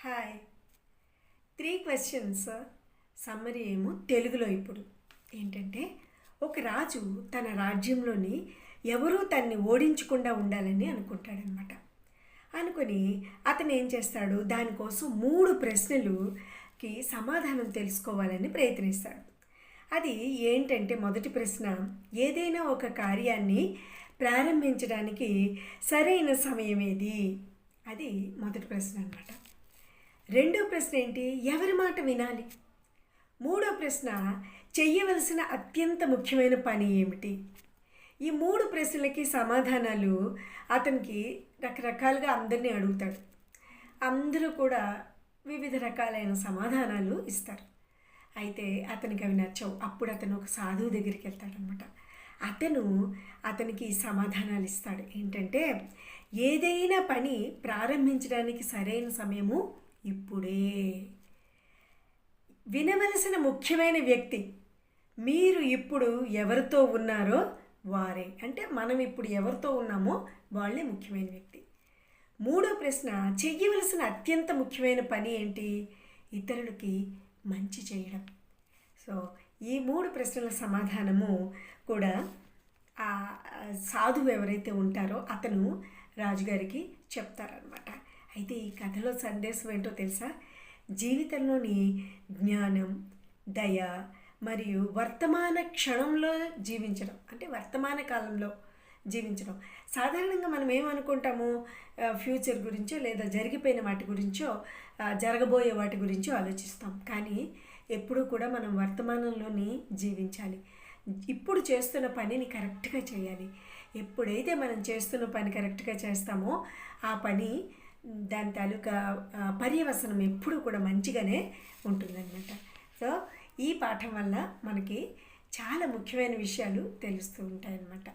Hi. 3 questions summary ఏమో తెలుగులో ఇప్పుడు ఏంటంటే, ఒక రాజు తన రాజ్యంలోని ఎవరూ తన్ని ఓడించకుండా ఉండాలని అనుకుంటాడనమాట. అనుకొని అతను ఏం చేస్తాడు, దానికోసం 3 ప్రశ్నలుకి సమాధానం తెలుసుకోవాలని ప్రయత్నిస్తాడు. అది ఏంటంటే, మొదటి ప్రశ్న, ఏదైనా ఒక కార్యాన్ని ప్రారంభించడానికి సరైన సమయం ఏది? అది మొదటి ప్రశ్న అన్నమాట. రెండో ప్రశ్న ఏంటి, ఎవరి మాట వినాలి? మూడో ప్రశ్న, చెయ్యవలసిన అత్యంత ముఖ్యమైన పని ఏమిటి? ఈ 3 ప్రశ్నలకి సమాధానాలు అతనికి రకరకాలుగా అందరినీ అడుగుతాడు. అందరూ కూడా వివిధ రకాలైన సమాధానాలు ఇస్తారు. అయితే అతనికి అవి నచ్చవు. అప్పుడు అతను ఒక సాధువు దగ్గరికి వెళ్తాడనమాట. అతనికి సమాధానాలు ఇస్తాడు. ఏంటంటే, ఏదైనా పని ప్రారంభించడానికి సరైన సమయము ఇప్పుడే. వినవలసిన ముఖ్యమైన వ్యక్తి, మీరు ఇప్పుడు ఎవరితో ఉన్నారో వారే. అంటే మనం ఇప్పుడు ఎవరితో ఉన్నామో వాళ్ళే ముఖ్యమైన వ్యక్తి. మూడో ప్రశ్న, చెయ్యవలసిన అత్యంత ముఖ్యమైన పని ఏంటి? ఇతరులకి మంచి చేయడం. సో ఈ 3 ప్రశ్నల సమాధానము కూడా ఆ సాధువు ఎవరైతే ఉంటారో అతను రాజుగారికి చెప్తారనమాట. అయితే ఈ కథలో సందేశం ఏంటో తెలుసా? జీవితంలోని జ్ఞానం, దయ మరియు వర్తమాన క్షణంలో జీవించడం, అంటే వర్తమాన కాలంలో జీవించడం. సాధారణంగా మనం ఏమనుకుంటాము, ఫ్యూచర్ గురించో లేదా జరిగిపోయిన వాటి గురించో జరగబోయే వాటి గురించో ఆలోచిస్తాం. కానీ ఎప్పుడూ కూడా మనం వర్తమానంలోని జీవించాలి. ఇప్పుడు చేస్తున్న పనిని కరెక్ట్గా చేయాలి. ఎప్పుడైతే మనం చేస్తున్న పని కరెక్ట్గా చేస్తామో ఆ పని దాని తాలూకా పర్యవసనం ఎప్పుడూ కూడా మంచిగానే ఉంటుందన్నమాట. సో ఈ పాఠం వల్ల మనకి చాలా ముఖ్యమైన విషయాలు తెలుస్తూ ఉంటాయన్నమాట.